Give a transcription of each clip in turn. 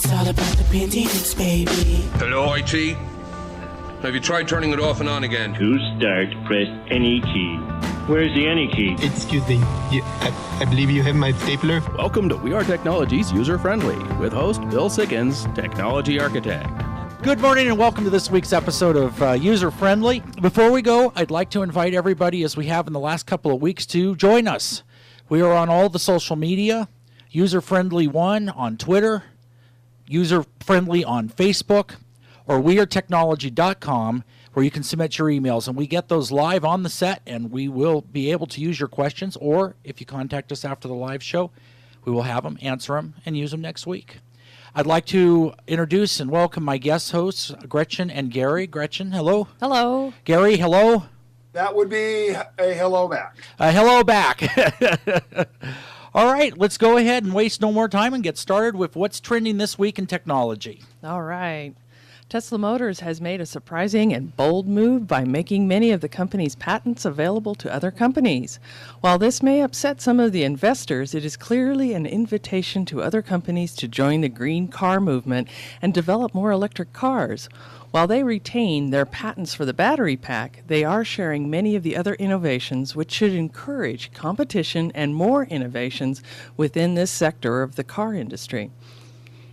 It's all about the maintenance, baby. Hello, IT? Have you tried turning it off and on again? To start, press any key. Where's the any key? Excuse me. I believe you have my stapler. Welcome to We Are Technology's User Friendly with host Bill Sickens, Technology Architect. Good morning and welcome to this week's episode of User Friendly. Before we go, I'd like to invite everybody, as we have in the last couple of weeks, to join us. We are on all the social media, User Friendly 1 on Twitter, User Friendly on Facebook, or wearetechnology.com, where you can submit your emails, and we get those live on the set, and we will be able to use your questions, or if you contact us after the live show, we will have them, answer them, and use them next week. I'd like to introduce and welcome my guest hosts, Gretchen and Gary. Gretchen, hello. Hello. Gary, hello. That would be a hello back. Hello back. All right, let's go ahead and waste no more time and get started with what's trending this week in technology. All right. Tesla Motors has made a surprising and bold move by making many of the company's patents available to other companies. While this may upset some of the investors, it is clearly an invitation to other companies to join the green car movement and develop more electric cars. While they retain their patents for the battery pack, they are sharing many of the other innovations, which should encourage competition and more innovations within this sector of the car industry.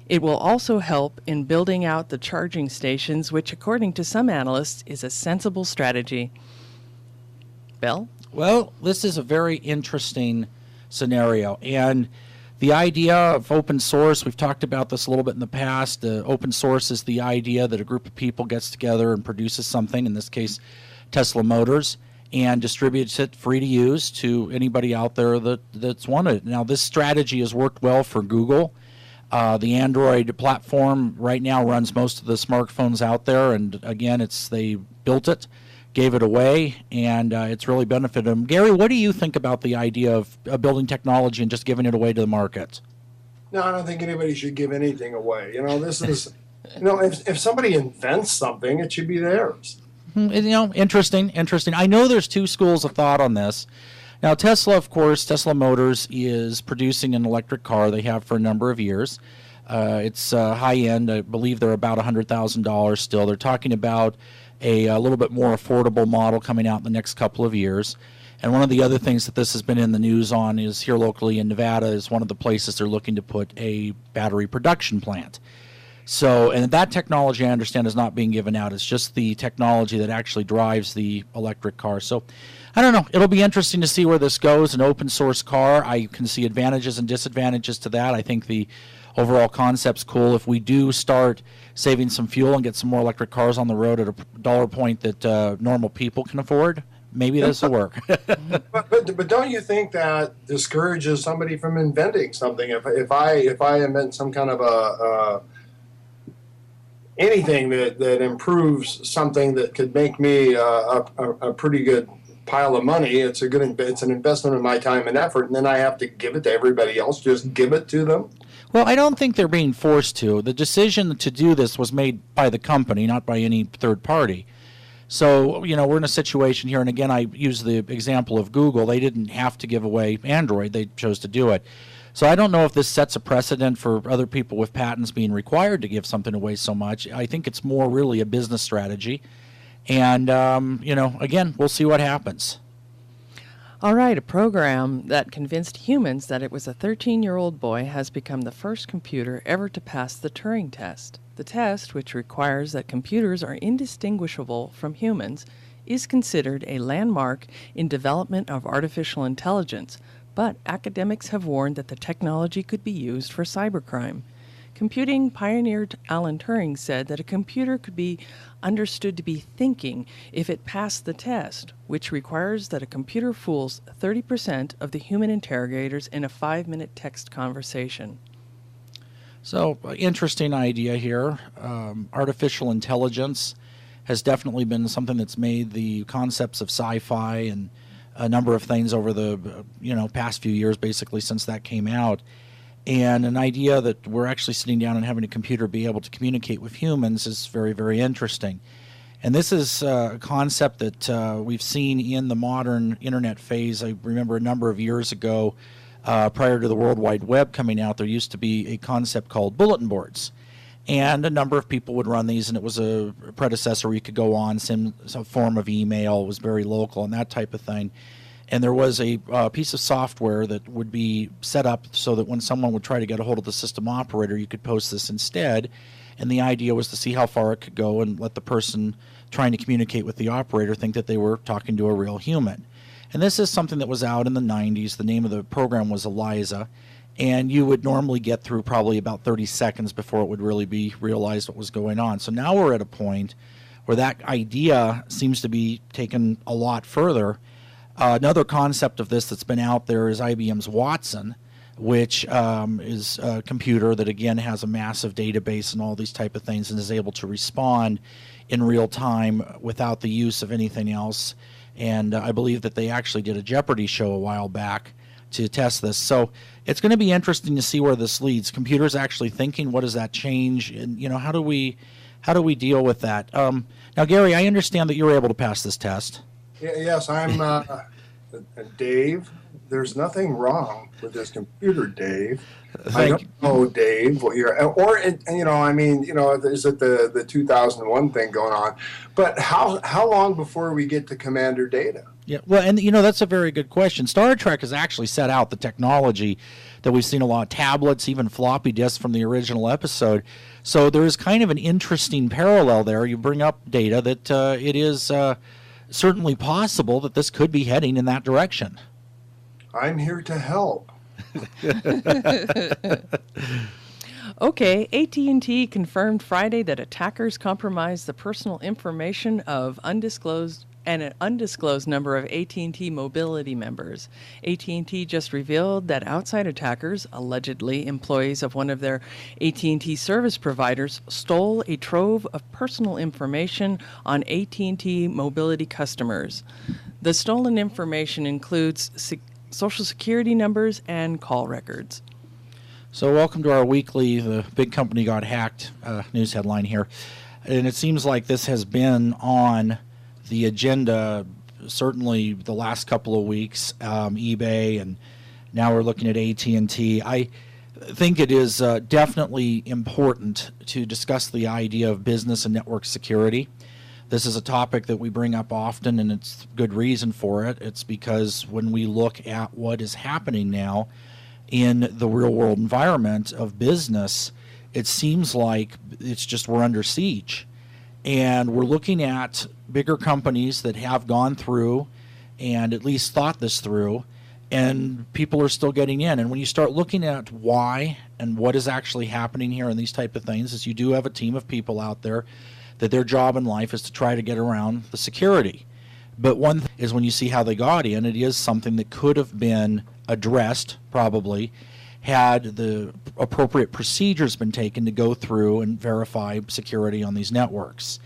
It will also help in building out the charging stations, which, according to some analysts, is a sensible strategy. Bill? Well, this is a very interesting scenario, and the idea of open source, we've talked about this a little bit in the past. Open source is the idea that a group of people gets together and produces something, in this case Tesla Motors, and distributes it free to use to anybody out there that's wanted it. Now, this strategy has worked well for Google. The Android platform right now runs most of the smartphones out there, and again, they built it, gave it away, and it's really benefited them. Gary, what do you think about the idea of building technology and just giving it away to the market? No, I don't think anybody should give anything away. This is, if somebody invents something, it should be theirs. Interesting. I know there's two schools of thought on this. Now, Tesla, of course, Tesla Motors is producing an electric car. They have for a number of years. It's high-end. I believe they're about $100,000 still. They're talking about a little bit more affordable model coming out in the next couple of years. And one of the other things that this has been in the news on is here locally in Nevada is one of the places they're looking to put a battery production plant. So, and that technology, I understand, is not being given out. It's just the technology that actually drives the electric car. So, I don't know. It'll be interesting to see where this goes. An open source car, I can see advantages and disadvantages to that. I think the overall concept's cool. If we do start saving some fuel and get some more electric cars on the road at a dollar point that normal people can afford, maybe this will work. but don't you think that discourages somebody from inventing something? If I invent some kind of anything that improves something that could make me a pretty good pile of money, it's an investment of my time and effort, and then I have to give it to everybody else, just give it to them? Well, I don't think they're being forced to. The decision to do this was made by the company, not by any third party. So, we're in a situation here, and again, I use the example of Google. They didn't have to give away Android. They chose to do it. So I don't know if this sets a precedent for other people with patents being required to give something away so much. I think it's more really a business strategy. And, again, we'll see what happens. All right, a program that convinced humans that it was a 13-year-old boy has become the first computer ever to pass the Turing test. The test, which requires that computers are indistinguishable from humans, is considered a landmark in development of artificial intelligence, but academics have warned that the technology could be used for cybercrime. Computing pioneer Alan Turing said that a computer could be understood to be thinking if it passed the test, which requires that a computer fools 30% of the human interrogators in a 5-minute text conversation. So, interesting idea here. Artificial intelligence has definitely been something that's made the concepts of sci-fi and a number of things over the past few years, basically since that came out. And an idea that we're actually sitting down and having a computer be able to communicate with humans is very, very interesting. And this is a concept that we've seen in the modern internet phase. I remember a number of years ago, prior to the World Wide Web coming out, there used to be a concept called bulletin boards. And a number of people would run these, and it was a predecessor where you could go on, some form of email, was very local and that type of thing. And there was a piece of software that would be set up so that when someone would try to get a hold of the system operator, you could post this instead. And the idea was to see how far it could go and let the person trying to communicate with the operator think that they were talking to a real human. And this is something that was out in the 90s. The name of the program was Eliza. And you would normally get through probably about 30 seconds before it would really be realized what was going on. So now we're at a point where that idea seems to be taken a lot further. Another concept of this that's been out there is IBM's Watson, which is a computer that, again, has a massive database and all these type of things and is able to respond in real time without the use of anything else. And I believe that they actually did a Jeopardy show a while back to test this. So it's going to be interesting to see where this leads. Computers actually thinking, what does that change? And, how do we deal with that? Now, Gary, I understand that you were able to pass this test. Yes, I'm Dave. There's nothing wrong with this computer, Dave. I don't know, Dave, what you're, is it the 2001 thing going on? But how long before we get to Commander data? Yeah, well, and that's a very good question. Star Trek has actually set out the technology that we've seen a lot, tablets, even floppy disks from the original episode. So there is kind of an interesting parallel there. You bring up data that it is certainly possible that this could be heading in that direction. I'm here to help. Okay, AT&T confirmed Friday that attackers compromised the personal information of an undisclosed number of AT&T Mobility members. AT&T just revealed that outside attackers, allegedly employees of one of their AT&T service providers, stole a trove of personal information on AT&T Mobility customers. The stolen information includes Social Security numbers and call records. So welcome to our weekly The Big Company Got Hacked news headline here. And it seems like this has been on the agenda certainly the last couple of weeks, eBay, and now we're looking at AT&T. I think it is definitely important to discuss the idea of business and network security. This is a topic that we bring up often, and it's good reason for it. It's because when we look at what is happening now in the real-world environment of business, it seems like it's just we're under siege. And we're looking at bigger companies that have gone through and at least thought this through, and people are still getting in. And when you start looking at why and what is actually happening here and these type of things, is you do have a team of people out there that their job in life is to try to get around the security. But one thing is when you see how they got in, it is something that could have been addressed probably had the appropriate procedures been taken to go through and verify security on these networks.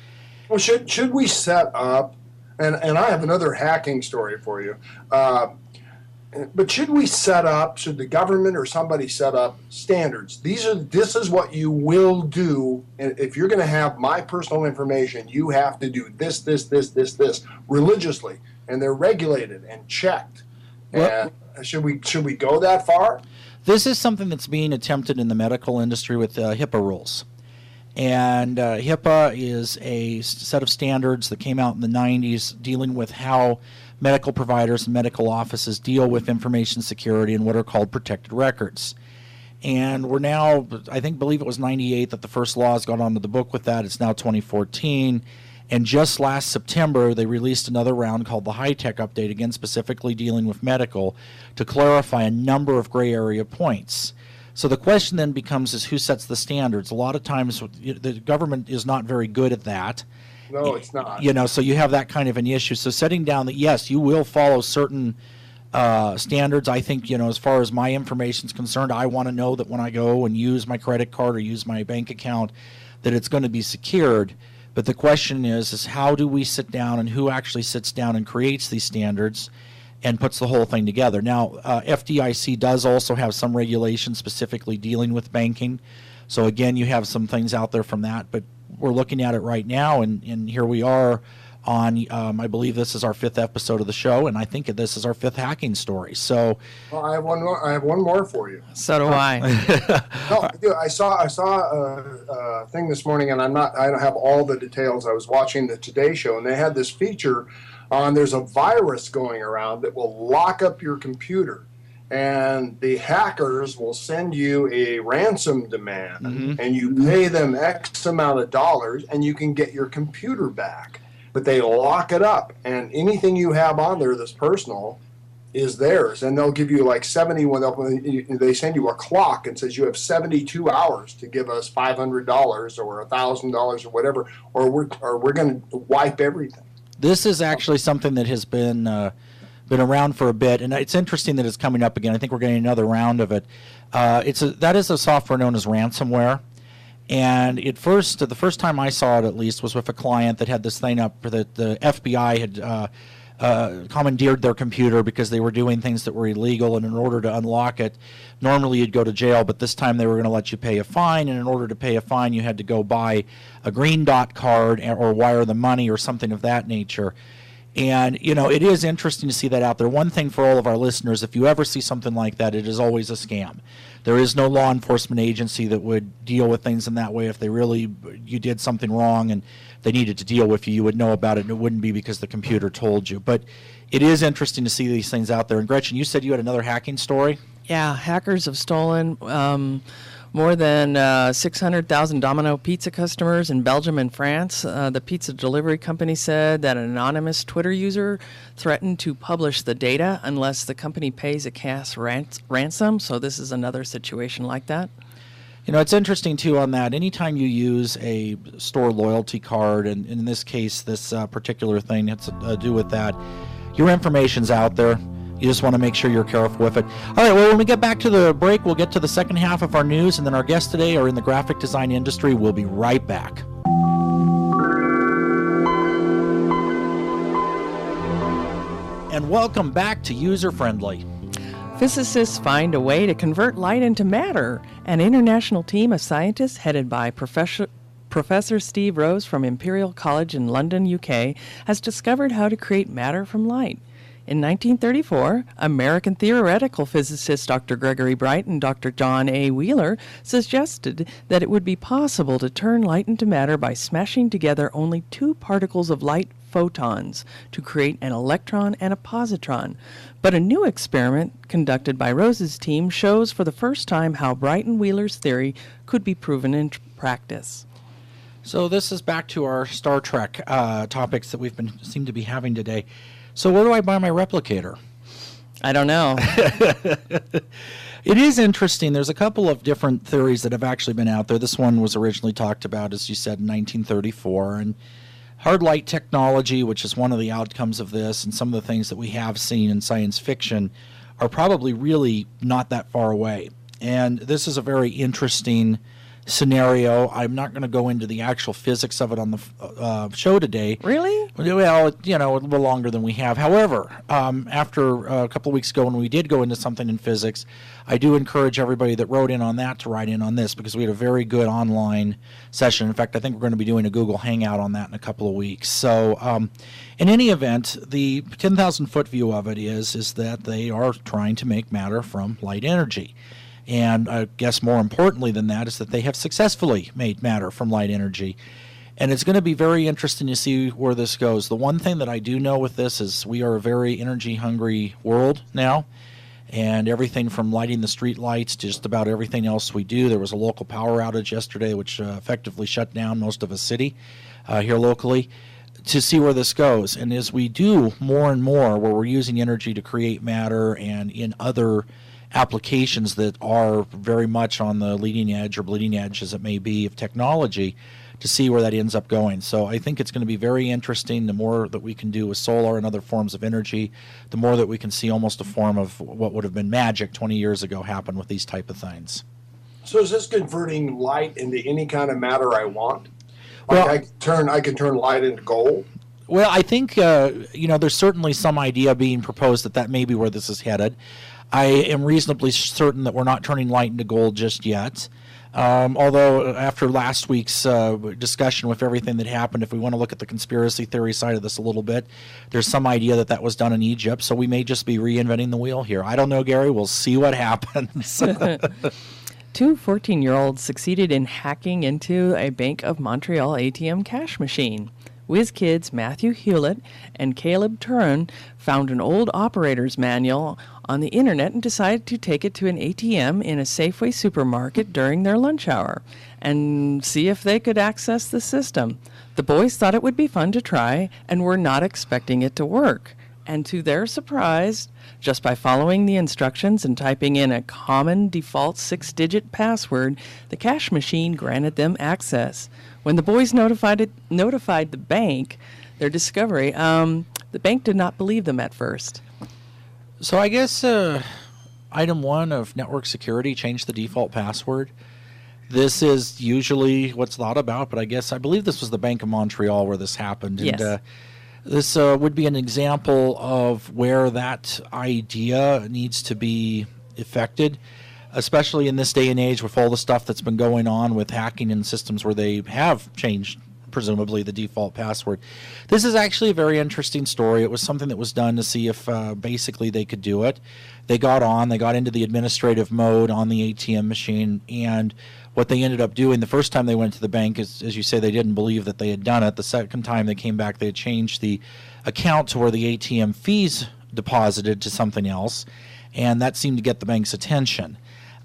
Well, should we set up, and I have another hacking story for you, but should the government or somebody set up standards? This is what you will do, and if you're going to have my personal information, you have to do this religiously, and they're regulated and checked. And should we go that far? This is something that's being attempted in the medical industry with HIPAA rules. And HIPAA is a set of standards that came out in the 90s dealing with how medical providers and medical offices deal with information security and what are called protected records. And we're now, believe it was 98 that the first laws got onto the book with that. It's now 2014. And just last September, they released another round called the High-Tech Update, again specifically dealing with medical, to clarify a number of gray area points. So the question then becomes is who sets the standards? A lot of times the government is not very good at that. No, it's not. So you have that kind of an issue. So setting down that, yes, you will follow certain standards. I think, as far as my information is concerned, I want to know that when I go and use my credit card or use my bank account, that it's going to be secured. But the question is how do we sit down and who actually sits down and creates these standards and puts the whole thing together? Now, FDIC does also have some regulations specifically dealing with banking. So, again, you have some things out there from that. But we're looking at it right now, and here we are on, I believe this is our 5th episode of the show, and I think this is our 5th hacking story. So, well, I have one more for you. So do I. No, I saw a thing this morning, and I don't have all the details. I was watching the Today Show, and they had this feature on there's a virus going around that will lock up your computer. And the hackers will send you a ransom demand, and you pay them X amount of dollars, and you can get your computer back. But they lock it up, and anything you have on there that's personal is theirs. And they'll give you like 71. They send you a clock and says you have 72 hours to give us $500 or $1,000 or whatever, or we're going to wipe everything. This is actually something that has been around for a bit, and it's interesting that it's coming up again. I think we're getting another round of it. That is a software known as ransomware. And the first time I saw it, at least, was with a client that had this thing up that the FBI had commandeered their computer because they were doing things that were illegal, and in order to unlock it, normally you'd go to jail, but this time they were going to let you pay a fine, and in order to pay a fine, you had to go buy a green dot card or wire the money or something of that nature. And, it is interesting to see that out there. One thing for all of our listeners, if you ever see something like that, it is always a scam. There is no law enforcement agency that would deal with things in that way. If you did something wrong and they needed to deal with you, you would know about it, and it wouldn't be because the computer told you. But it is interesting to see these things out there. And Gretchen, you said you had another hacking story? Yeah, hackers have stolen more than 600,000 Domino Pizza customers in Belgium and France. The pizza delivery company said that an anonymous Twitter user threatened to publish the data unless the company pays a cash ransom. So this is another situation like that. It's interesting, too, on that. Anytime you use a store loyalty card, and in this case, this particular thing has to do with that, your information's out there. You just want to make sure you're careful with it. All right, well, when we get back to the break, we'll get to the second half of our news, and then our guests today are in the graphic design industry. We'll be right back. And welcome back to User Friendly. Physicists find a way to convert light into matter. An international team of scientists headed by Professor Steve Rose from Imperial College in London, UK, has discovered how to create matter from light. In 1934, American theoretical physicists Dr. Gregory Bright and Dr. John A. Wheeler suggested that it would be possible to turn light into matter by smashing together only 2 particles of light photons to create an electron and a positron. But a new experiment conducted by Rose's team shows for the first time how Bright and Wheeler's theory could be proven in practice. So this is back to our Star Trek topics that seem to be having today. So where do I buy my replicator? I don't know. It is interesting. There's a couple of different theories that have actually been out there. This one was originally talked about, as you said, in 1934. And hard light technology, which is one of the outcomes of this, and some of the things that we have seen in science fiction are probably really not that far away. And this is a very interesting scenario. I'm not going to go into the actual physics of it on the show today. Really? Well, a little longer than we have. However, after a couple of weeks ago when we did go into something in physics, I do encourage everybody that wrote in on that to write in on this, because we had a very good online session. In fact, I think we're going to be doing a Google Hangout on that in a couple of weeks. So in any event, the 10,000-foot view of it is that they are trying to make matter from light energy. And I guess more importantly than that is that they have successfully made matter from light energy. And it's going to be very interesting to see where this goes. The one thing that I do know with this is we are a very energy-hungry world now. And everything from lighting the street lights to just about everything else we do. There was a local power outage yesterday which effectively shut down most of a city here locally, to see where this goes. And as we do more and more where we're using energy to create matter and in other applications that are very much on the leading edge or bleeding edge, as it may be, of technology, to see where that ends up going. So I think it's going to be very interesting. The more that we can do with solar and other forms of energy, the more that we can see almost a form of what would have been magic 20 years ago happen with these type of things. So is this converting light into any kind of matter I want? Well, I can turn light into gold? Well, I think there's certainly some idea being proposed that may be where this is headed. I am reasonably certain that we're not turning light into gold just yet. Although after last week's discussion with everything that happened, if we want to look at the conspiracy theory side of this a little bit, there's some idea that was done in Egypt, so we may just be reinventing the wheel here. I don't know, Gary. We'll see what happens. Two 14-year-olds succeeded in hacking into a Bank of Montreal ATM cash machine. Whiz kids Matthew Hewlett and Caleb Turin found an old operator's manual on the internet and decided to take it to an ATM in a Safeway supermarket during their lunch hour and see if they could access the system. The boys thought it would be fun to try and were not expecting it to work. And to their surprise, just by following the instructions and typing in a common default 6-digit password, the cash machine granted them access. When the boys notified the bank their discovery, the bank did not believe them at first. So I guess item 1 of network security, change the default password. This is usually what's thought about, but I believe this was the Bank of Montreal where this happened. Yes. And this would be an example of where that idea needs to be effected, especially in this day and age with all the stuff that's been going on with hacking in systems where they have changed, presumably, the default password. This is actually a very interesting story. It was something that was done to see if basically they could do it. They got into the administrative mode on the ATM machine, and what they ended up doing the first time they went to the bank is, as you say, they didn't believe that they had done it. The second time they came back, they had changed the account to where the ATM fees deposited to something else, and that seemed to get the bank's attention.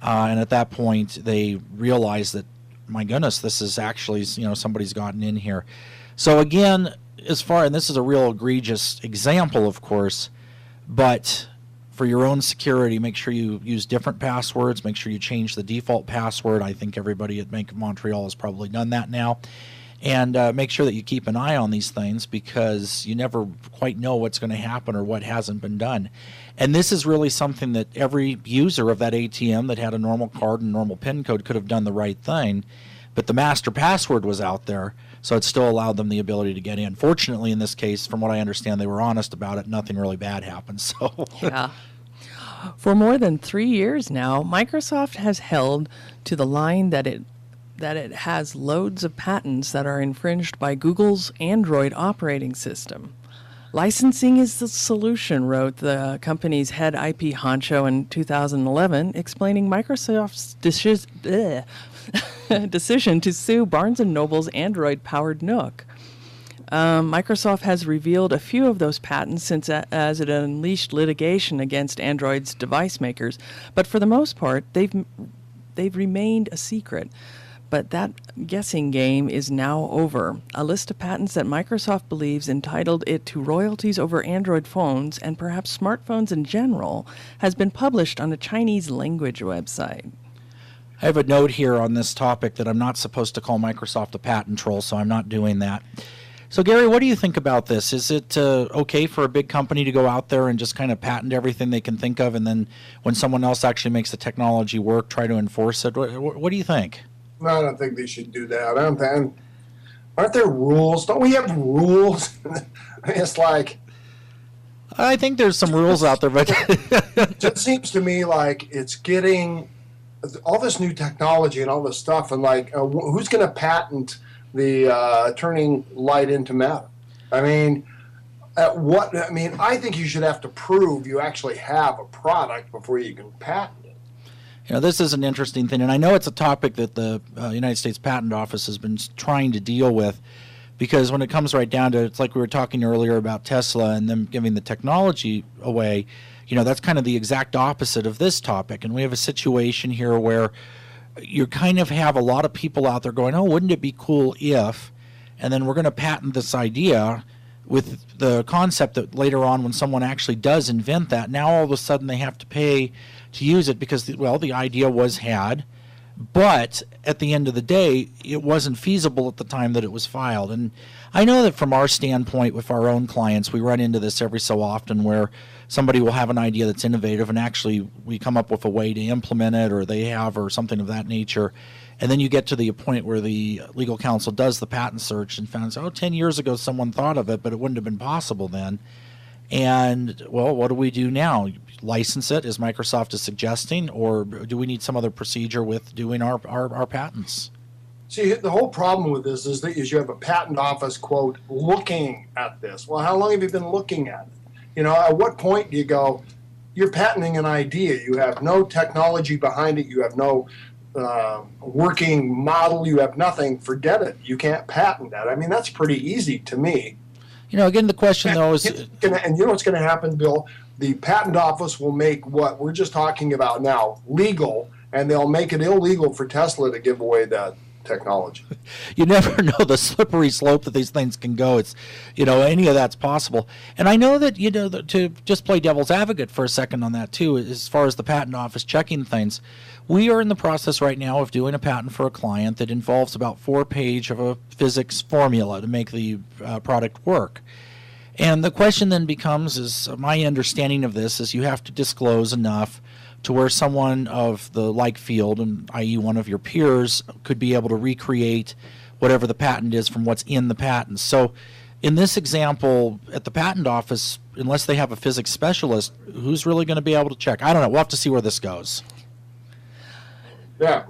And at that point, they realized that, my goodness, this is actually, somebody's gotten in here. So again, and this is a real egregious example, of course, but for your own security, make sure you use different passwords. Make sure you change the default password. I think everybody at Bank of Montreal has probably done that now. And make sure that you keep an eye on these things, because you never quite know what's going to happen or what hasn't been done. And this is really something that every user of that ATM that had a normal card and normal PIN code could have done the right thing, but the master password was out there, so it still allowed them the ability to get in. Fortunately, in this case, from what I understand, they were honest about it. Nothing really bad happened. So yeah. For more than 3 years now, Microsoft has held to the line that it has loads of patents that are infringed by Google's Android operating system. Licensing is the solution, wrote the company's head IP honcho in 2011, explaining Microsoft's decision to sue Barnes & Noble's Android-powered Nook. Microsoft has revealed a few of those patents as it unleashed litigation against Android's device makers, but for the most part, they've remained a secret. But that guessing game is now over. A list of patents that Microsoft believes entitled it to royalties over Android phones and perhaps smartphones in general has been published on a Chinese language website. I have a note here on this topic that I'm not supposed to call Microsoft a patent troll, so I'm not doing that. So, Gary, what do you think about this? Is it okay for a big company to go out there and just kind of patent everything they can think of, and then when someone else actually makes the technology work, try to enforce it? What do you think? No, I don't think they should do that. I don't think. Aren't there rules? Don't we have rules? It's like. I think there's some rules out there, but it just seems to me like it's getting all this new technology and all this stuff, and like, who's going to patent the turning light into matter? I mean, I think you should have to prove you actually have a product before you can patent it. This is an interesting thing, and I know it's a topic that the United States Patent Office has been trying to deal with, because when it comes right down to it, it's like we were talking earlier about Tesla and them giving the technology away. That's kind of the exact opposite of this topic, and we have a situation here where you kind of have a lot of people out there going, oh, wouldn't it be cool if, and then we're going to patent this idea with the concept that later on when someone actually does invent that, now all of a sudden they have to pay to use it because, the idea was had, but at the end of the day, it wasn't feasible at the time that it was filed. And I know that from our standpoint with our own clients, we run into this every so often where somebody will have an idea that's innovative and actually we come up with a way to implement it, or something of that nature. And then you get to the point where the legal counsel does the patent search and finds, 10 years ago someone thought of it, but it wouldn't have been possible then. And, well, what do we do now? license it, as Microsoft is suggesting, or do we need some other procedure with doing our patents? See, the whole problem with this is that you have a patent office, quote, looking at this. Well, how long have you been looking at it? At what point do you go, you're patenting an idea. You have no technology behind it. You have no working model. You have nothing. Forget it. You can't patent that. I mean, that's pretty easy to me. Again, the question, though, is... And you know what's going to happen, Bill? The patent office will make what we're just talking about now legal, and they'll make it illegal for Tesla to give away that technology. You never know the slippery slope that these things can go. It's, any of that's possible. And I know that, to just play devil's advocate for a second on that too, as far as the patent office checking things, we are in the process right now of doing a patent for a client that involves about 4 pages of a physics formula to make the product work. And the question then becomes, is my understanding of this is you have to disclose enough to where someone of the like field, and i.e. one of your peers, could be able to recreate whatever the patent is from what's in the patent. So in this example, at the patent office, unless they have a physics specialist, who's really going to be able to check? I don't know. We'll have to see where this goes. Yeah.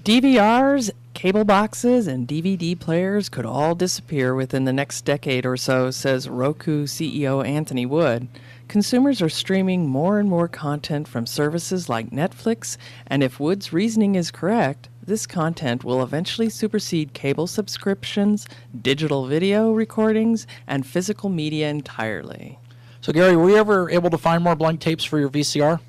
DVRs, cable boxes, and DVD players could all disappear within the next decade or so, says Roku CEO Anthony Wood. Consumers are streaming more and more content from services like Netflix, and if Wood's reasoning is correct, this content will eventually supersede cable subscriptions, digital video recordings, and physical media entirely. So, Gary, were you ever able to find more blank tapes for your VCR?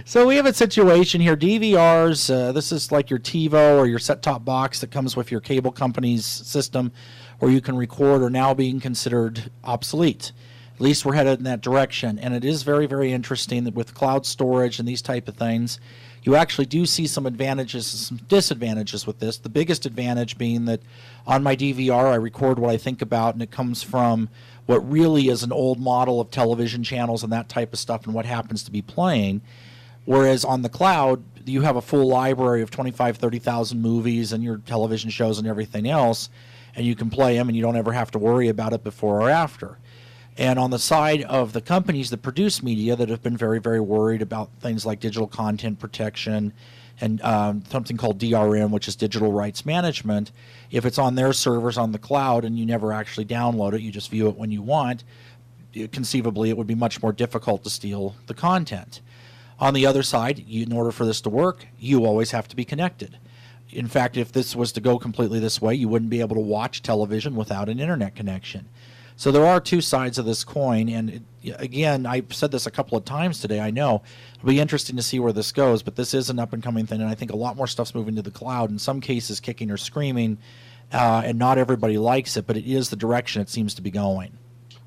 So we have a situation here. DVRs, this is like your TiVo or your set-top box that comes with your cable company's system where you can record, are now being considered obsolete. At least we're headed in that direction. And it is very, very interesting that with cloud storage and these type of things, you actually do see some advantages and some disadvantages with this. The biggest advantage being that on my DVR, I record what I think about, and it comes from what really is an old model of television channels and that type of stuff and what happens to be playing. Whereas on the cloud, you have a full library of 25, 30,000 movies and your television shows and everything else, and you can play them and you don't ever have to worry about it before or after. And on the side of the companies that produce media that have been very, very worried about things like digital content protection and something called DRM, which is digital rights management, if it's on their servers on the cloud and you never actually download it, you just view it when you want, conceivably it would be much more difficult to steal the content. On the other side, in order for this to work, you always have to be connected. In fact, if this was to go completely this way, you wouldn't be able to watch television without an internet connection. So there are two sides of this coin, and again, I've said this a couple of times today, I know. It'll be interesting to see where this goes, but this is an up-and-coming thing, and I think a lot more stuff's moving to the cloud, in some cases kicking or screaming, and not everybody likes it, but it is the direction it seems to be going.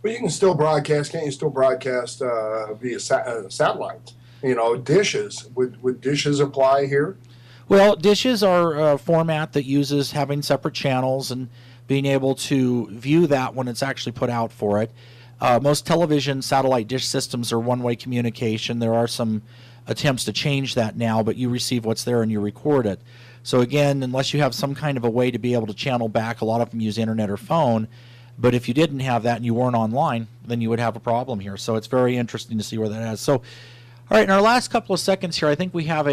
But you can still broadcast, can't you still broadcast via satellite? Dishes. Would dishes apply here? Well, dishes are a format that uses having separate channels and being able to view that when it's actually put out for it. Most television satellite dish systems are one-way communication. There are some attempts to change that now, but you receive what's there and you record it. So again, unless you have some kind of a way to be able to channel back, a lot of them use internet or phone, but if you didn't have that and you weren't online, then you would have a problem here. So it's very interesting to see where that is. So, all right, in our last couple of seconds here, I think we have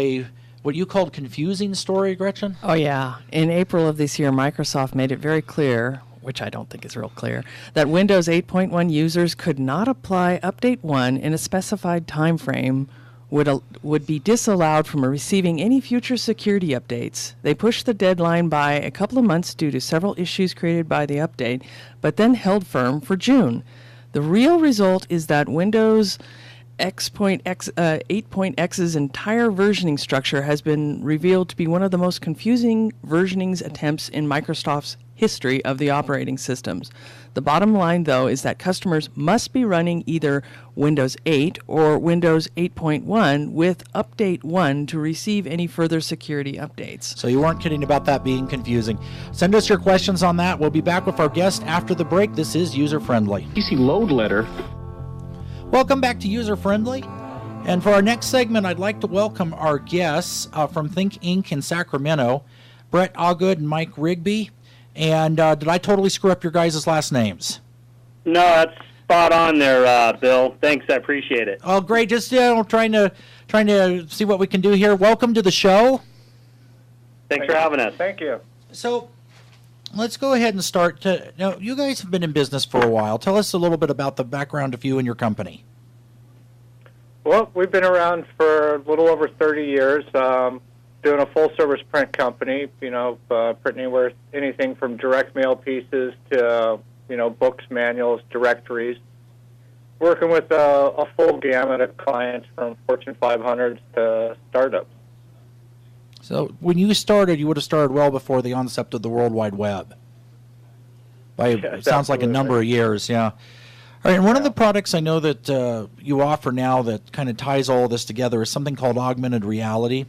what you called confusing story, Gretchen? Oh, yeah. In April of this year, Microsoft made it very clear, which I don't think is real clear, that Windows 8.1 users could not apply Update 1 in a specified time frame, would be disallowed from receiving any future security updates. They pushed the deadline by a couple of months due to several issues created by the update, but then held firm for June. The real result is that Windows 8.x's entire versioning structure has been revealed to be one of the most confusing versioning attempts in Microsoft's history of the operating systems. The bottom line, though, is that customers must be running either Windows 8 or Windows 8.1 with Update 1 to receive any further security updates. So you weren't kidding about that being confusing. Send us your questions on that. We'll be back with our guest after the break. This is User Friendly. PC load letter. Welcome back to User Friendly. And for our next segment, I'd like to welcome our guests from Think Inc. in Sacramento, Brett Augud and Mike Rigby. And did I totally screw up your guys' last names? No, that's spot on there, Bill. Thanks, I appreciate it. Oh, great! Just trying to see what we can do here. Welcome to the show. Thanks for having us. Thank you. So, let's go ahead and start. Now, you guys have been in business for a while. Tell us a little bit about the background of you and your company. Well, we've been around for a little over 30 years, doing a full-service print company, printing anything from direct mail pieces to, books, manuals, directories, working with a full gamut of clients from Fortune 500s to startups. So when you started, you would have started well before the onset of the World Wide Web. It sounds like a number of years, yeah. All right, and one of the products I know that you offer now that kind of ties all of this together is something called augmented reality.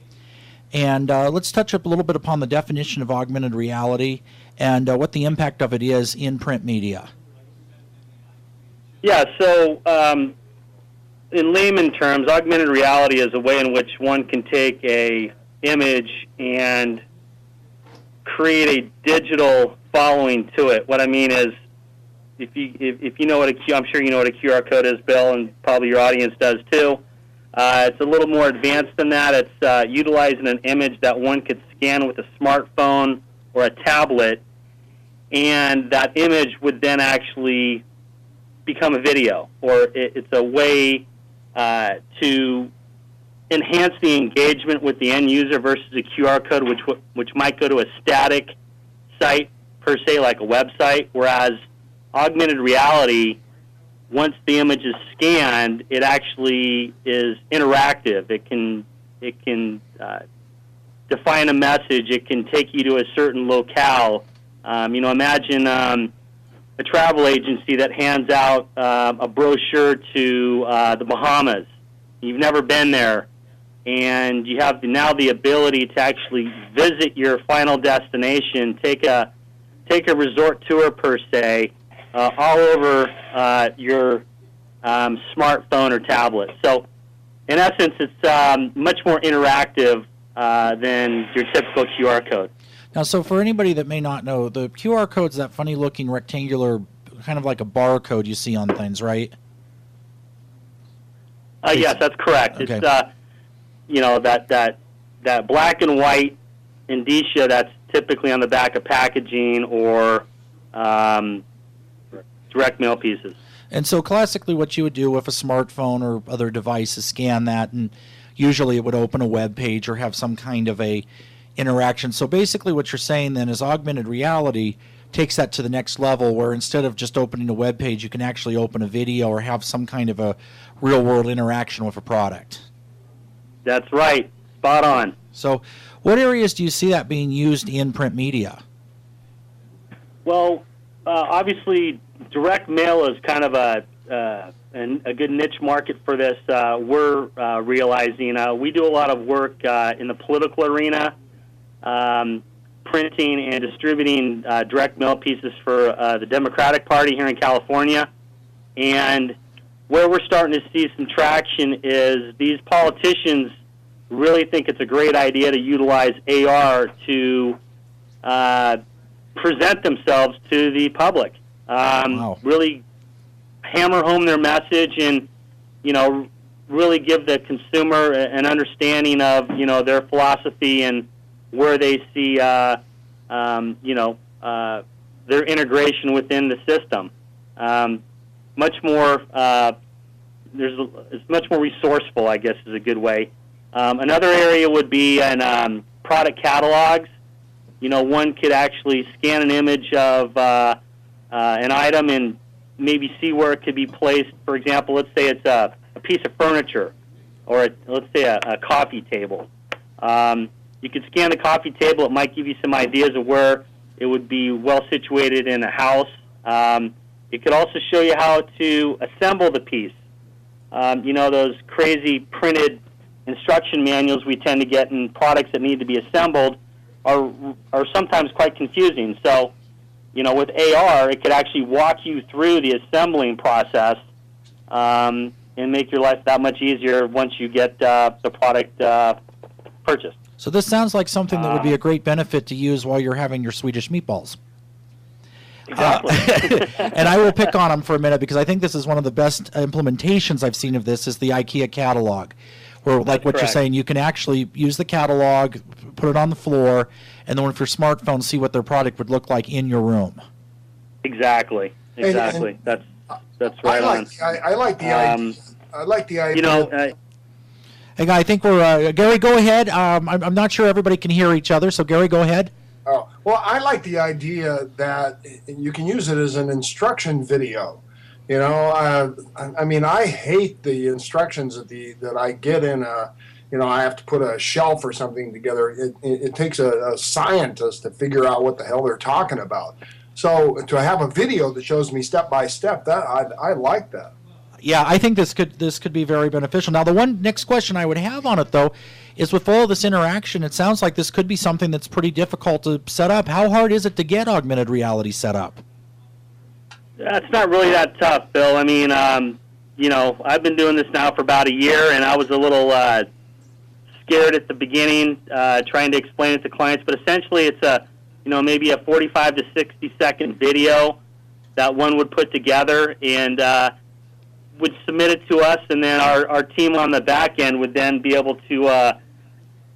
And let's touch up a little bit upon the definition of augmented reality and what the impact of it is in print media. Yeah, so in layman terms, augmented reality is a way in which one can take a image and create a digital following to it. What I mean is, if you know what I'm sure you know what a QR code is, Bill, and probably your audience does too. It's a little more advanced than that. It's utilizing an image that one could scan with a smartphone or a tablet, and that image would then actually become a video, or it's a way to enhance the engagement with the end user versus a QR code, which might go to a static site per se, like a website, whereas augmented reality, once the image is scanned, it actually is interactive. It can define a message. It can take you to a certain locale. Imagine a travel agency that hands out a brochure to the Bahamas. You've never been there, and you have now the ability to actually visit your final destination, take a resort tour per se, all over your smartphone or tablet. So, in essence, it's much more interactive than your typical QR code. Now, so for anybody that may not know, the QR code's that funny-looking rectangular, kind of like a barcode you see on things, right? Yes, that's correct. Okay. It's that black and white indicia that's typically on the back of packaging or direct mail pieces. And so classically what you would do with a smartphone or other device is scan that, and usually it would open a web page or have some kind of a interaction. So basically what you're saying then is augmented reality takes that to the next level, where instead of just opening a web page, you can actually open a video or have some kind of a real-world interaction with a product. That's right. Spot on. So what areas do you see that being used in print media? Well, obviously, direct mail is kind of a good niche market for this. We're realizing we do a lot of work in the political arena, printing and distributing direct mail pieces for the Democratic Party here in California. And where we're starting to see some traction is these politicians really think it's a great idea to utilize AR to present themselves to the public. Wow. Really hammer home their message and, really give the consumer an understanding of, their philosophy and where they see, their integration within the system. Much more, it's much more resourceful, I guess, is a good way. Another area would be in product catalogs. One could actually scan an image of an item and maybe see where it could be placed. For example, let's say it's a piece of furniture, or let's say a coffee table. You could scan the coffee table. It might give you some ideas of where it would be well situated in a house. It could also show you how to assemble the piece. Those crazy printed instruction manuals we tend to get in products that need to be assembled are sometimes quite confusing. So, with AR, it could actually walk you through the assembling process and make your life that much easier once you get the product purchased. So this sounds like something that would be a great benefit to use while you're having your Swedish meatballs. Exactly. And I will pick on them for a minute because I think this is one of the best implementations I've seen of this is the IKEA catalog, where, like That's what correct. you're saying, you can actually use the catalog, put it on the floor, and then with your smartphone, see what their product would look like in your room. Exactly. And That's right on. I like the idea. I like the idea. You know, Hey, I think we're Gary. Go ahead. I'm not sure everybody can hear each other, so Gary, go ahead. Oh, well, I like the idea that you can use it as an instruction video. You know, I mean, I hate the instructions that I get in a, you know, I have to put a shelf or something together. It takes a scientist to figure out what the hell they're talking about. So to have a video that shows me step by step, that I like that. Yeah, I think this could be very beneficial. Now, the one next question I would have on it, though, is with all this interaction, it sounds like this could be something that's pretty difficult to set up. How hard is it to get augmented reality set up? It's not really that tough, Bill. I mean, you know, I've been doing this now for about a year, and I was a little scared at the beginning trying to explain it to clients. But essentially, it's maybe a 45 to 60-second video that one would put together and would submit it to us, and then our team on the back end would then be able to,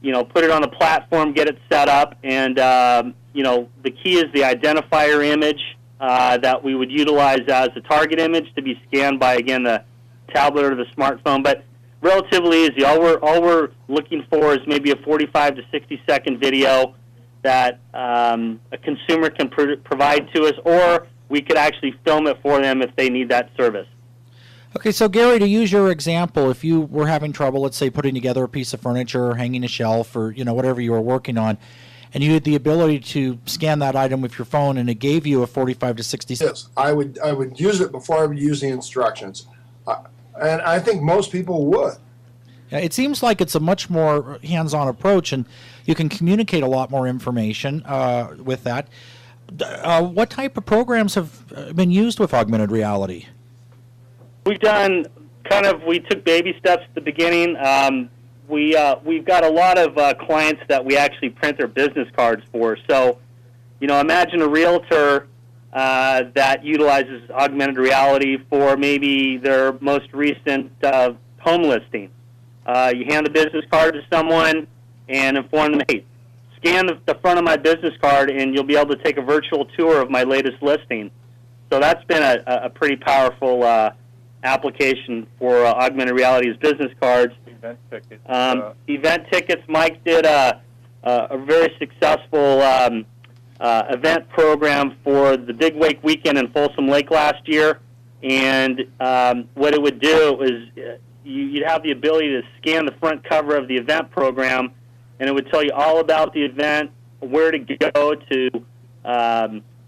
put it on the platform, get it set up, and, the key is the identifier image that we would utilize as a target image to be scanned by, again, the tablet or the smartphone. But relatively easy. All we're looking for is maybe a 45 to 60-second video that a consumer can provide to us, or we could actually film it for them if they need that service. Okay, so Gary, to use your example, if you were having trouble, let's say, putting together a piece of furniture or hanging a shelf or, whatever you were working on, and you had the ability to scan that item with your phone and it gave you a 45 to 60 seconds. Yes, I would use it before I would use the instructions. And I think most people would. Yeah, it seems like it's a much more hands-on approach, and you can communicate a lot more information with that. What type of programs have been used with augmented reality? We've done we took baby steps at the beginning. We've got a lot of clients that we actually print their business cards for. So, imagine a realtor that utilizes augmented reality for maybe their most recent home listing. You hand the business card to someone and inform them, hey, scan the front of my business card and you'll be able to take a virtual tour of my latest listing. So that's been a pretty powerful application for augmented reality as business cards. Event tickets. Event tickets. Mike did a very successful event program for the Big Wake Weekend in Folsom Lake last year. And what it would do is you'd have the ability to scan the front cover of the event program, and it would tell you all about the event, where to go to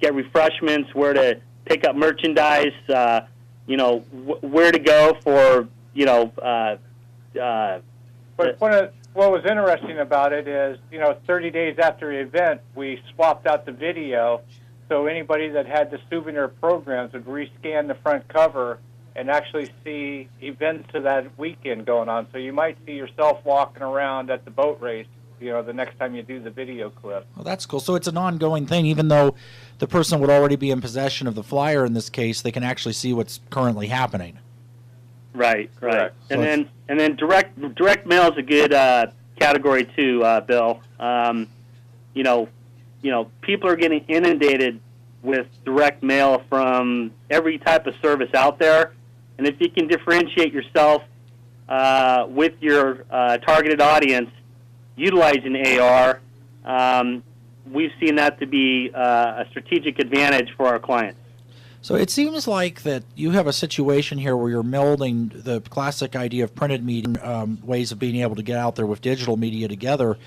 get refreshments, where to pick up merchandise, where to go for, But what was interesting about it is, 30 days after the event, we swapped out the video, so anybody that had the souvenir programs would rescan the front cover and actually see events of that weekend going on. So you might see yourself walking around at the boat race, the next time you do the video clip. Well, that's cool. So it's an ongoing thing, even though the person would already be in possession of the flyer in this case, they can actually see what's currently happening. Right. Correct. And then direct mail is a good category too, Bill. People are getting inundated with direct mail from every type of service out there, and if you can differentiate yourself with your targeted audience utilizing AR, we've seen that to be a strategic advantage for our clients. So it seems like that you have a situation here where you're melding the classic idea of printed media, ways of being able to get out there with digital media together,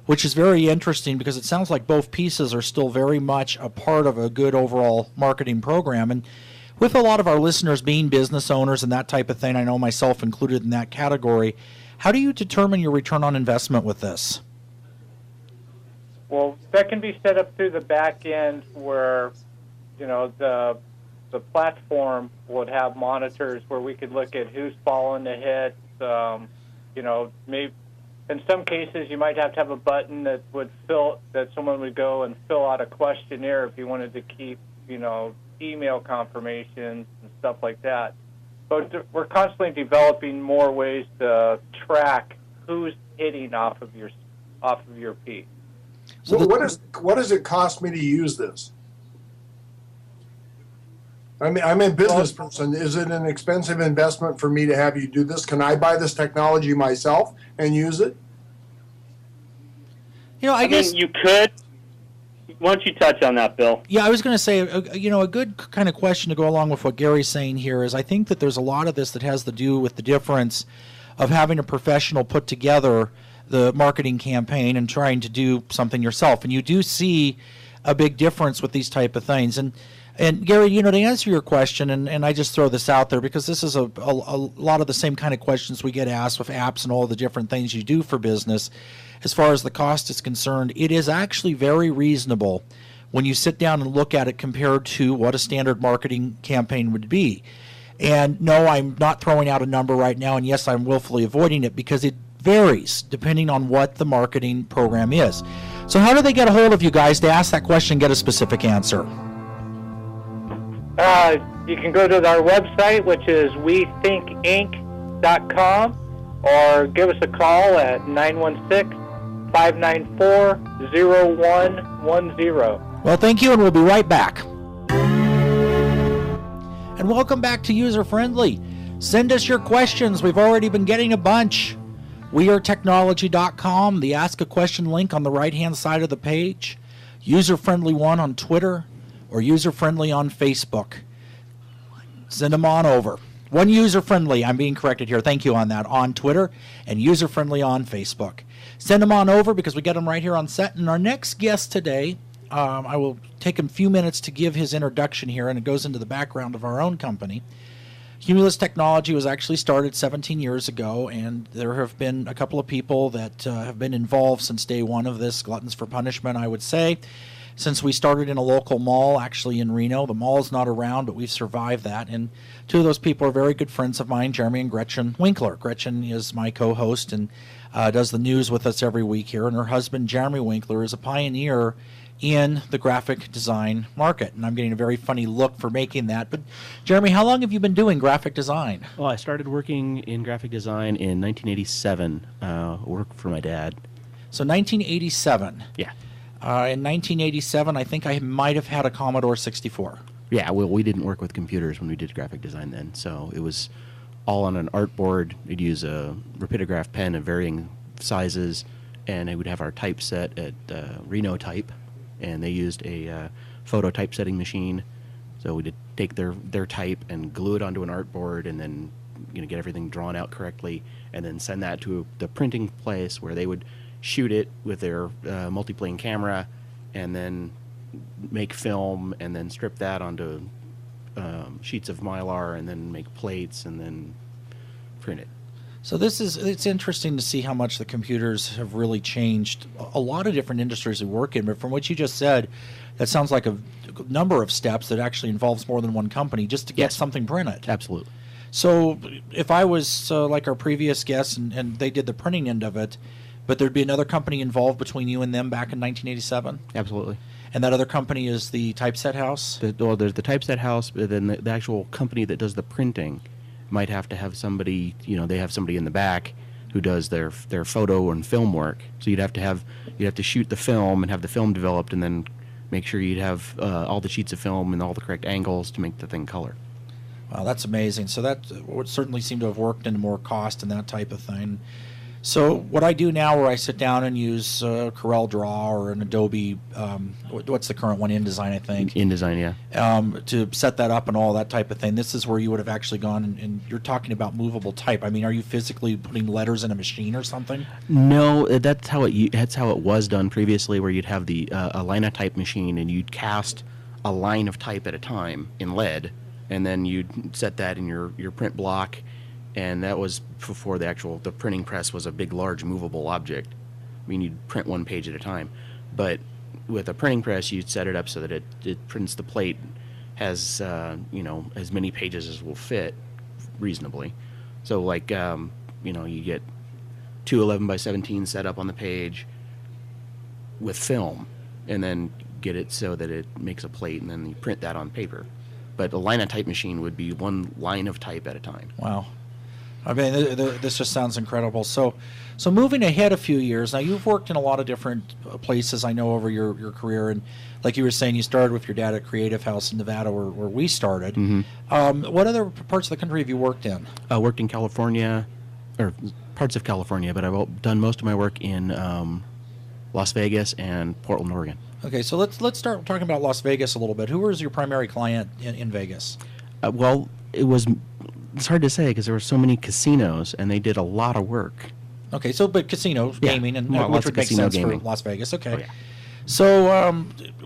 which is very interesting because it sounds like both pieces are still very much a part of a good overall marketing program. And with a lot of our listeners being business owners and that type of thing, I know myself included in that category, how do you determine your return on investment with this? Well, that can be set up through the back end where, the platform would have monitors where we could look at who's following the hits. Maybe in some cases you might have a button that someone would go and fill out a questionnaire if you wanted to keep email confirmations and stuff like that. But we're constantly developing more ways to track who's hitting off of your piece. So what does it cost me to use this? I mean, I'm a business person. Is it an expensive investment for me to have you do this? Can I buy this technology myself and use it? I guess you could. Why don't you touch on that, Bill? Yeah, I was going to say, a good kind of question to go along with what Gary's saying here is I think that there's a lot of this that has to do with the difference of having a professional put together the marketing campaign and trying to do something yourself. And you do see a big difference with these type of things. And Gary, to answer your question, and I just throw this out there because this is a lot of the same kind of questions we get asked with apps and all the different things you do for business. As far as the cost is concerned, it is actually very reasonable when you sit down and look at it compared to what a standard marketing campaign would be. And no, I'm not throwing out a number right now, and yes, I'm willfully avoiding it because it varies depending on what the marketing program is. So how do they get a hold of you guys to ask that question and get a specific answer? You can go to our website, which is wethinkinc.com, or give us a call at 916-594-0110. Well, thank you, and we'll be right back. And welcome back to User Friendly. Send us your questions. We've already been getting a bunch. wearetechnology.com, the Ask a Question link on the right-hand side of the page, user-friendly1 on Twitter, or user-friendly on Facebook. Send them on over. One user-friendly, I'm being corrected here, thank you on that, on Twitter, and user-friendly on Facebook. Send them on over because we get them right here on set. And our next guest today, I will take a few minutes to give his introduction here, and it goes into the background of our own company. Cumulus Technology was actually started 17 years ago, and there have been a couple of people that have been involved since day one of this, Gluttons for Punishment, I would say. Since we started in a local mall, actually in Reno. The mall is not around, but we've survived that. And two of those people are very good friends of mine, Jeremy and Gretchen Winkler. Gretchen is my co-host and does the news with us every week here. And her husband, Jeremy Winkler, is a pioneer in the graphic design market. And I'm getting a very funny look for making that. But Jeremy, how long have you been doing graphic design? Well, I started working in graphic design in 1987, work for my dad. So 1987. Yeah. In 1987, I think I might have had a Commodore 64. Yeah, well, we didn't work with computers when we did graphic design then, so it was all on an artboard. We'd use a rapidograph pen of varying sizes, and it would have our typeset at Reno Type, and they used a photo typesetting machine. So we'd take their type and glue it onto an artboard, and then get everything drawn out correctly, and then send that to the printing place where they would shoot it with their multiplane camera, and then make film, and then strip that onto sheets of Mylar, and then make plates, and then print it. So it's interesting to see how much the computers have really changed a lot of different industries we work in. But from what you just said, that sounds like a number of steps that actually involves more than one company just to get something printed. Absolutely. So if I was like our previous guests and they did the printing end of it, but there'd be another company involved between you and them back in 1987? Absolutely. And that other company is the typeset house? There's the typeset house, but then the actual company that does the printing might have to have somebody, they have somebody in the back who does their photo and film work. So you'd have to shoot the film and have the film developed, and then make sure you'd have all the sheets of film and all the correct angles to make the thing color. Wow, that's amazing. So that would certainly seem to have worked into more cost and that type of thing. So what I do now, where I sit down and use Corel Draw or an Adobe, what's the current one, InDesign, I think. InDesign, yeah. To set that up and all that type of thing. This is where you would have actually gone, and you're talking about movable type. I mean, are you physically putting letters in a machine or something? No, that's how it was done previously, where you'd have a Linotype machine, and you'd cast a line of type at a time in lead, and then you'd set that in your print block. And that was before the printing press was a big, large, movable object. I mean, you'd print one page at a time. But with a printing press, you'd set it up so that it prints the plate, has, as many pages as will fit reasonably. So, you get two 11 by 17 set up on the page with film, and then get it so that it makes a plate, and then you print that on paper. But a line of type machine would be one line of type at a time. Wow. I mean, this just sounds incredible. So moving ahead a few years, now you've worked in a lot of different places, I know, over your career. And like you were saying, you started with your dad at Creative House in Nevada, where we started. Mm-hmm. What other parts of the country have you worked in? I worked in California, or parts of California, but I've done most of my work in Las Vegas and Portland, Oregon. Okay, so let's start talking about Las Vegas a little bit. Who was your primary client in Vegas? Well, it's hard to say because there were so many casinos, and they did a lot of work. Okay, so but casinos, gaming, and lots which of would make casino sense gaming. for Las Vegas. Okay. Oh, yeah. So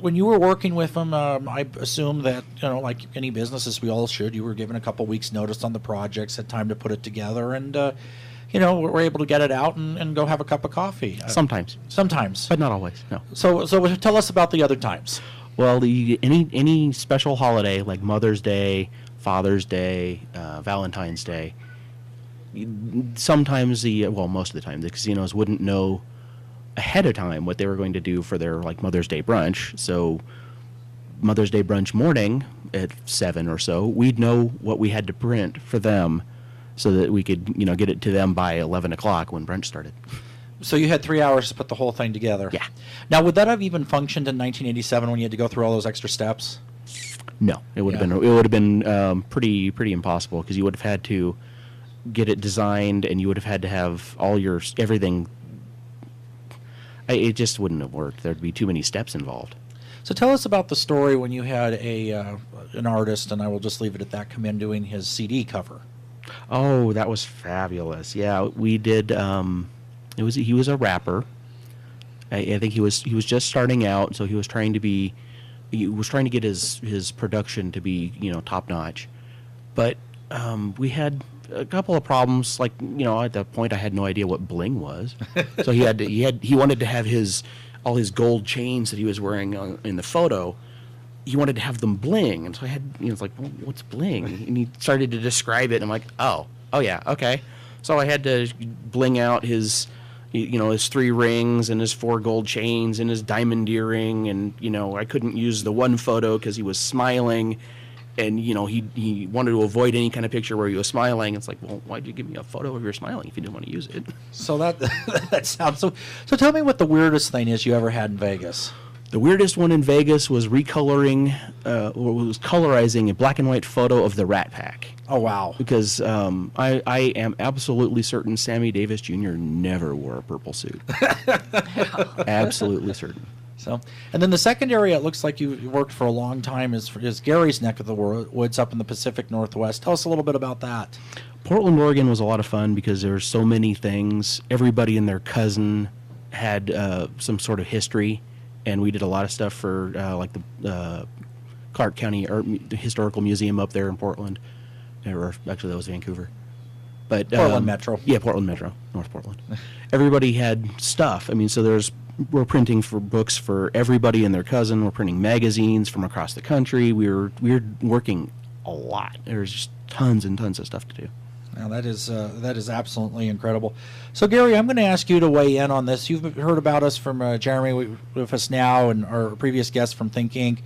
when you were working with them, I assume that, like any businesses, we all should, you were given a couple weeks notice on the projects, had time to put it together, and were able to get it out and go have a cup of coffee. Sometimes, but not always. No. So tell us about the other times. Well, any special holiday like Mother's Day, Father's Day, Valentine's Day. Sometimes most of the time, the casinos wouldn't know ahead of time what they were going to do for their Mother's Day brunch. So Mother's Day brunch morning at 7 or so, we'd know what we had to print for them, so that we could get it to them by 11 o'clock when brunch started. So you had 3 hours to put the whole thing together. Yeah. Now, would that have even functioned in 1987 when you had to go through all those extra steps? No, it would have been pretty impossible, because you would have had to get it designed, and you would have had to have all your everything. It just wouldn't have worked. There'd be too many steps involved. So tell us about the story when you had an artist, and I will just leave it at that, come in doing his CD cover. Oh, that was fabulous! Yeah, we did. He was a rapper. I think he was just starting out, so he was trying to get his production to be top notch. But we had a couple of problems. At that point, I had no idea what bling was. So he wanted to have all his gold chains that he was wearing in the photo. He wanted to have them bling, and so I had it's like, well, what's bling? And he started to describe it, and I'm like, oh yeah, okay. So I had to bling out his his 3 rings and his 4 gold chains and his diamond earring, and I couldn't use the one photo because he was smiling, and he wanted to avoid any kind of picture where he was smiling. It's like, well, why'd you give me a photo of your smiling if you didn't want to use it? So that sounds so. Tell me what the weirdest thing is you ever had in Vegas. The weirdest one in Vegas was colorizing a black and white photo of the Rat Pack. Oh, wow. Because I am absolutely certain Sammy Davis Jr. never wore a purple suit. Absolutely certain. So, and then the second area it looks like you worked for a long time is Gary's neck of the woods up in the Pacific Northwest. Tell us a little bit about that. Portland, Oregon was a lot of fun because there were so many things. Everybody and their cousin had some sort of history. And we did a lot of stuff for the Clark County Historical Museum up there in Portland. Or actually, that was Vancouver. But Portland Metro. Yeah, Portland Metro, North Portland. Everybody had stuff. I mean, so we're printing for books for everybody and their cousin. We're printing magazines from across the country. We were working a lot. There's just tons and tons of stuff to do. Now that is absolutely incredible. So Gary, I'm going to ask you to weigh in on this. You've heard about us from Jeremy with us now, and our previous guest from Think Inc.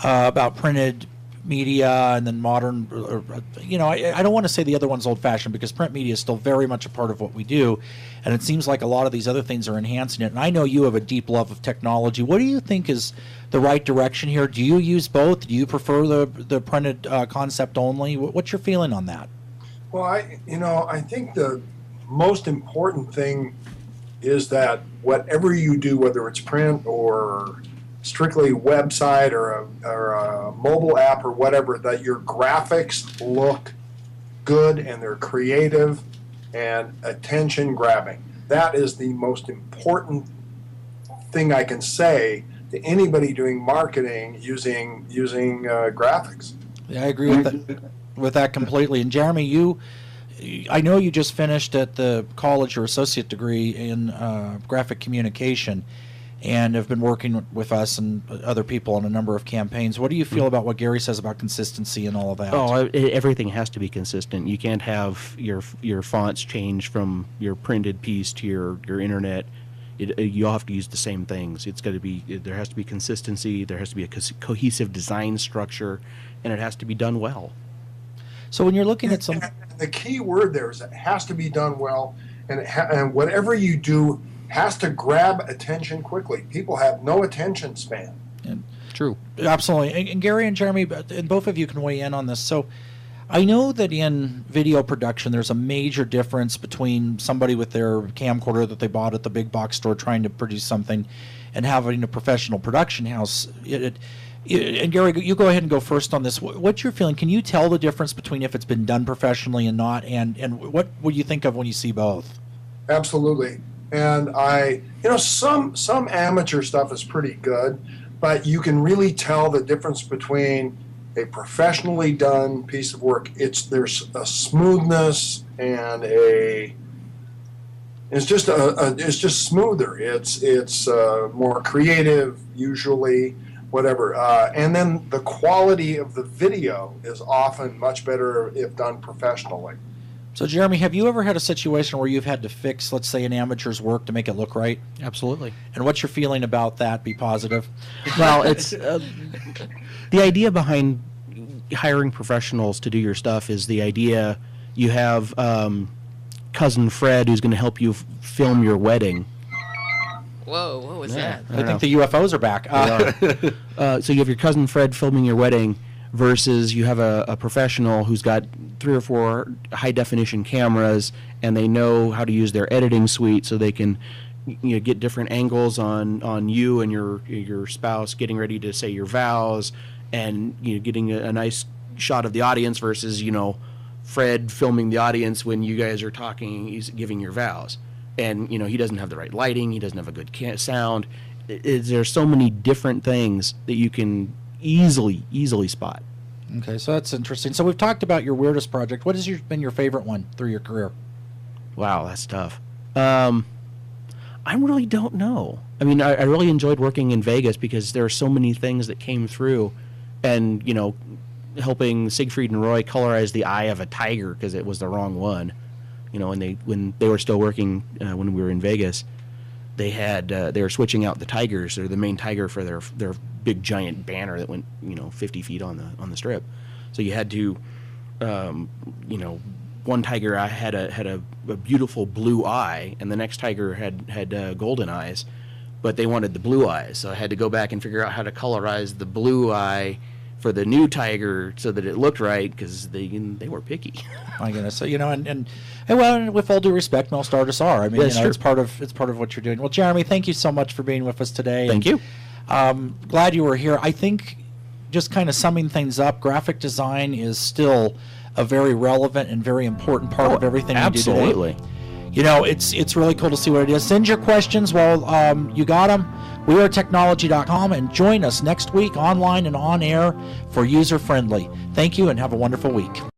About printed media and then modern. I don't want to say the other one's old-fashioned, because print media is still very much a part of what we do, and it seems like a lot of these other things are enhancing it. And I know you have a deep love of technology. What do you think is the right direction here? Do you use both? Do you prefer the printed concept only? What's your feeling on that? Well, I think the most important thing is that whatever you do, whether it's print or strictly website or a mobile app or whatever, that your graphics look good and they're creative and attention grabbing. That is the most important thing I can say to anybody doing marketing using graphics. Yeah, I agree with that completely. And Jeremy, I know you just finished at the college your associate degree in graphic communication, and have been working with us and other people on a number of campaigns. What do you feel about what Gary says about consistency and all of that? Oh, everything has to be consistent. You can't have your fonts change from your printed piece to your internet. You all have to use the same things. There has to be consistency. There has to be a cohesive design structure, and it has to be done well. So when you're looking at some, the key word there is it has to be done well, and whatever you do has to grab attention quickly. People have no attention span. True. Absolutely. And Gary and Jeremy, and both of you can weigh in on this. So I know that in video production, there's a major difference between somebody with their camcorder that they bought at the big box store trying to produce something and having a professional production house. And Gary, you go ahead and go first on this. What's your feeling? Can you tell the difference between if it's been done professionally and not? And what would you think of when you see both? Absolutely. And some amateur stuff is pretty good, but you can really tell the difference between a professionally done piece of work. There's a smoothness and it's just smoother. It's more creative usually, whatever. And then the quality of the video is often much better if done professionally. So, Jeremy, have you ever had a situation where you've had to fix, let's say, an amateur's work to make it look right? Absolutely. And what's your feeling about that? Be positive. Well, it's the idea behind hiring professionals to do your stuff is the idea you have cousin Fred who's going to help you film your wedding. Whoa, what was that? I think the UFOs are back. So you have your cousin Fred filming your wedding versus you have a professional who's got 3 or 4 high-definition cameras, and they know how to use their editing suite so they can get different angles on you and your spouse getting ready to say your vows, and getting a nice shot of the audience versus Fred filming the audience when you guys are talking, he's giving your vows, and he doesn't have the right lighting, he doesn't have a good sound. There's so many different things that you can easily spot. Okay, so that's interesting. So we've talked about your weirdest project. What has been your favorite one through your career? Wow, that's tough. I really don't know. I mean, I really enjoyed working in Vegas because there are so many things that came through, and helping Siegfried and Roy colorize the eye of a tiger because it was the wrong one. When they were still working when we were in Vegas, they were switching out the tigers, or the main tiger, for their big giant banner that went 50 feet on the strip. So you had to one tiger had a beautiful blue eye, and the next tiger had golden eyes, but they wanted the blue eyes, so I had to go back and figure out how to colorize the blue eye for the new tiger so that it looked right, because they were picky. My goodness. So and with all due respect, most artists are. I mean, it's part of what you're doing. Well, Jeremy, thank you so much for being with us today. Thank you. Glad you were here. I think, just kind of summing things up, graphic design is still a very relevant and very important part of everything we do today. Absolutely. It's really cool to see what it is. Send your questions while you got them. WeAreTechnology.com, and join us next week online and on air for User Friendly. Thank you and have a wonderful week.